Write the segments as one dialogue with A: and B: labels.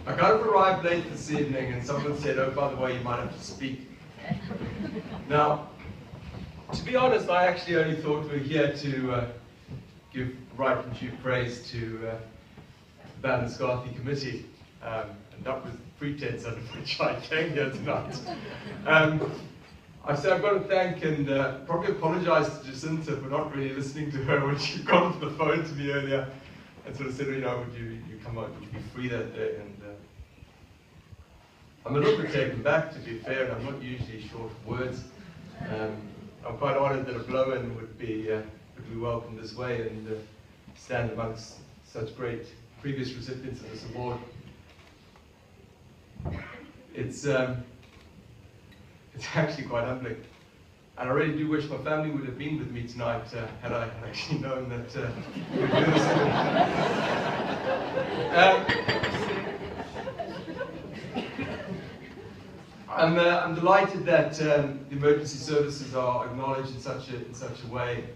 A: I kind of arrived late this evening and someone said, oh, by the way, you might have to speak. Now, to be honest, I actually only thought we were here to give right and due praise to the Ballinascarthy Committee, and that was the pretense under which I came here tonight. I've got to thank and probably apologise to Jacinta for not really listening to her when she got onto the phone to me earlier and sort of said, you know, would you come out, would you be free that day? And I'm a little bit taken back, to be fair, and I'm not usually short of words. I'm quite honoured that a blow-in would be welcomed this way and stand amongst such great previous recipients of this award. It's actually quite humbling. And I really do wish my family would have been with me tonight had I actually known that we would do this. I'm delighted that the emergency services are acknowledged in such a way,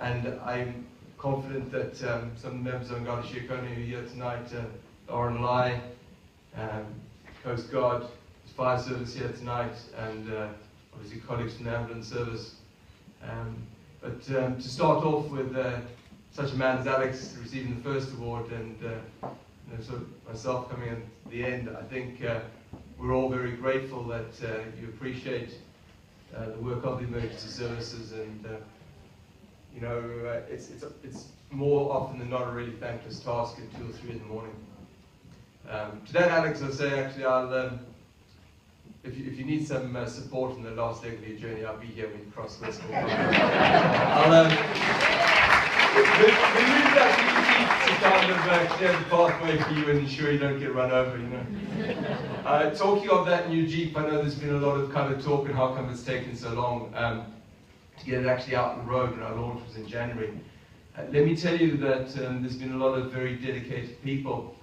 A: and I'm confident that some members of Ngāti Shekone who are here tonight, RNLI, Coast Guard, Fire Service here tonight, and obviously colleagues from the ambulance service. But to start off with such a man as Alex receiving the first award, and you know, sort of myself coming in at the end, I think we're all very grateful that you appreciate the work of the emergency services, and you know, it's more often than not a really thankless task at 2 or 3 in the morning. To that, Alex, I say actually, I'll if you need some support in the last leg of your journey, I'll be here when you cross West Cork. I'll remove that to kind of clear the pathway for you and ensure you don't get run over, you know. Talking of that new Jeep, I know there's been a lot of kind of talk and how come it's taken so long to get it actually out on the road, and our launch was in January. Let me tell you that there's been a lot of very dedicated people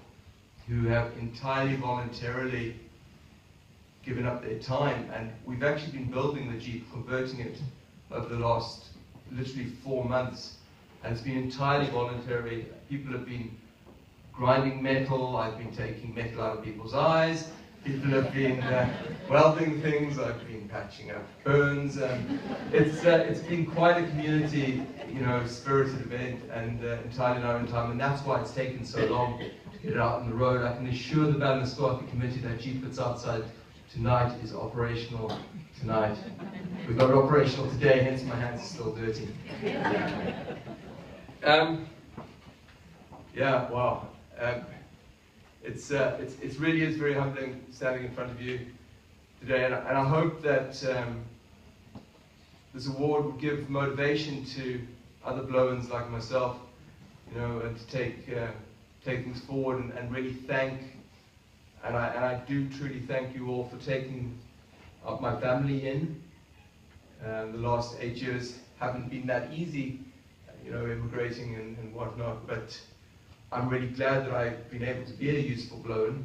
A: who have entirely voluntarily given up their time, and we've actually been building the Jeep, converting it over the last literally 4 months, and it's been entirely voluntary. People have been grinding metal, I've been taking metal out of people's eyes, people have been welding things, I've been patching up burns. It's been quite a community, you know, spirited event, and entirely in our own time, and that's why it's taken so long to get it out on the road. I can assure the Ballinascarthy Committee that Jeep that's outside tonight is operational tonight. We've got it operational today, hence my hands are still dirty. Yeah, wow. It really is very humbling standing in front of you today, and I hope that this award will give motivation to other blow-ins like myself, you know, and to take things forward and really thank. And I do truly thank you all for taking my family in. The last 8 years haven't been that easy, you know, immigrating and whatnot, but I'm really glad that I've been able to be a useful blow-in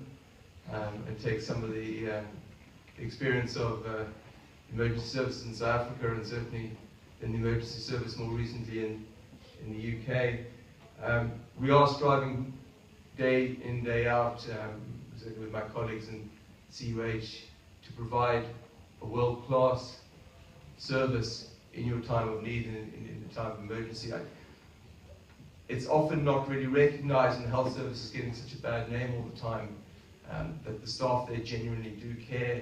A: and take some of the experience of emergency services in South Africa, and certainly in the emergency service more recently in the UK. We are striving day in, day out, with my colleagues in CUH, to provide a world-class service in your time of need and in the time of emergency. It's often not really recognised, and the health service is getting such a bad name all the time, that the staff there genuinely do care,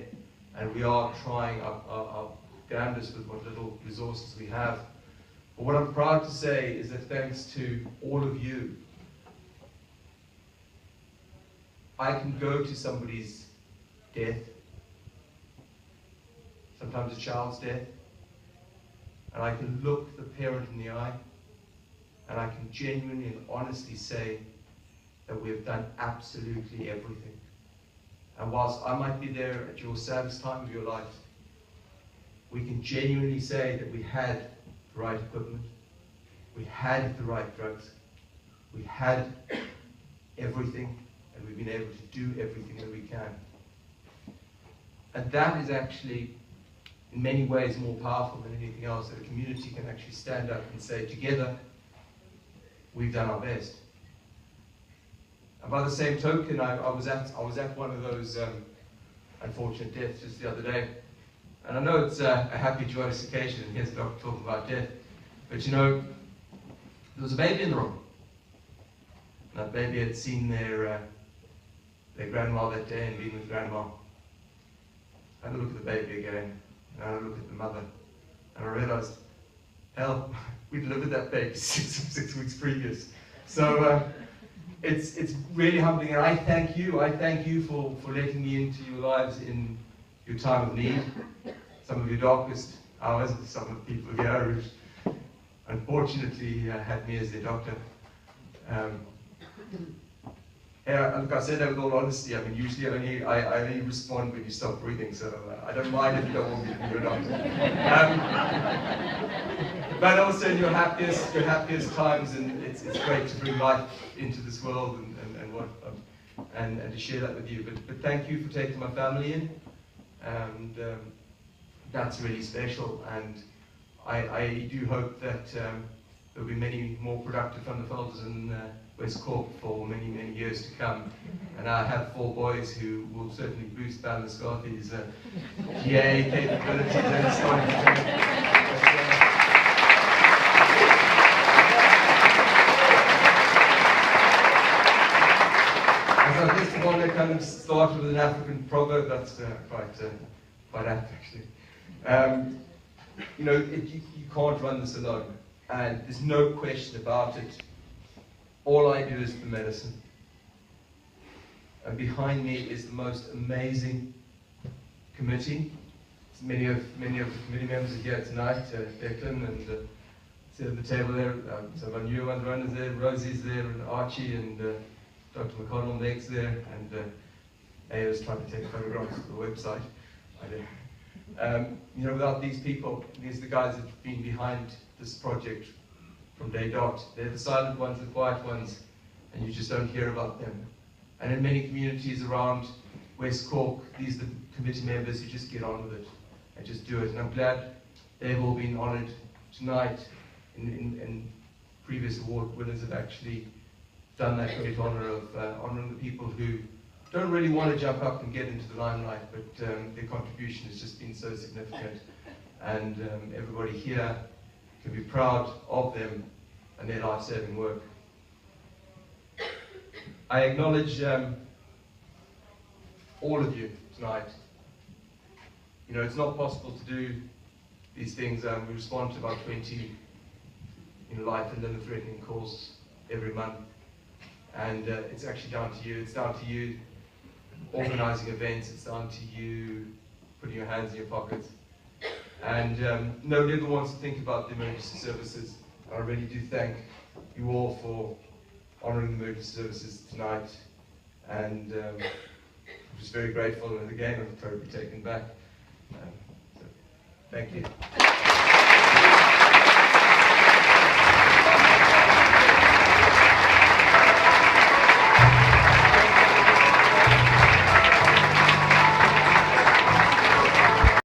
A: and we are trying our damnedest with what little resources we have. But what I'm proud to say is that thanks to all of you, I can go to somebody's death, sometimes a child's death, and I can look the parent in the eye, and I can genuinely and honestly say that we have done absolutely everything. And whilst I might be there at your saddest time of your life, we can genuinely say that we had the right equipment, we had the right drugs, we had everything, and we've been able to do everything that we can. And that is actually, in many ways, more powerful than anything else, that a community can actually stand up and say, together, we've done our best. And by the same token, I was at one of those unfortunate deaths just the other day. And I know it's a happy, joyous occasion, and here's a doctor talking about death. But you know, there was a baby in the room. And that baby had seen their grandma that day and been with grandma. I had a look at the baby again, and I had a look at the mother, and I realized, hell, we delivered that baby six weeks previous. So it's really humbling, and I thank you for letting me into your lives in your time of need, some of your darkest hours, some of the people here who unfortunately had me as their doctor. Yeah, like I said that with all honesty, I mean, usually I only respond when you stop breathing, so I don't mind if you don't want me to be your doctor. But also in your happiest times, and it's great to bring life into this world and to share that with you. But thank you for taking my family in, and that's really special. And I do hope that there'll be many more productive Thunderfelders in West Cork for many, many years to come. And I have 4 boys who will certainly boost Ballascotty's GA capabilities and starting to I guess the one that kind of started with an African proverb, that's quite apt actually. You know, you can't run this alone, and there's no question about it. All I do is for medicine. And behind me is the most amazing committee. Many of the committee members are here tonight, Declan, and sit at the table there. Some of our new ones, Rona's there, Rosie's there, and Archie, and Dr. McConnell, Meg's there, and Aya's trying to take photographs for the website. I do. You know, without these people, these are the guys that have been behind this project from day dot. They're the silent ones, the quiet ones, and you just don't hear about them. And in many communities around West Cork, these are the committee members who just get on with it and just do it. And I'm glad they've all been honoured tonight. In previous award winners have actually done that great honour of honouring the people who don't really want to jump up and get into the limelight, but their contribution has just been so significant. And everybody here can be proud of them and their life-saving work. I acknowledge all of you tonight. You know, it's not possible to do these things. We respond to about 20 life and limb-threatening calls every month. And it's actually down to you. It's down to you organising events. It's down to you putting your hands in your pockets. And nobody ever wants to think about the emergency services. I really do thank you all for honouring the emergency services tonight. And I'm just very grateful. And again, I'm totally taken back. So, thank you.